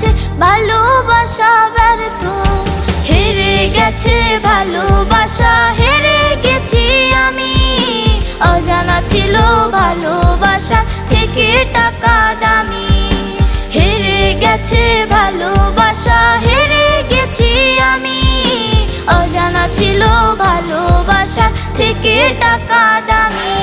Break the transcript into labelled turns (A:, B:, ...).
A: গেছে ভালোবাসা ব্যর্থ, হেরে গেছে ভালোবাসা, হেরে গেছি আমি। অজানা ছিল ভালোবাসা থেকে টাকা দামি, হেরে গেছে ভালোবাসা, হেরে গেছি আমি। অজানা ছিল ভালোবাসা থেকে টাকা দামি।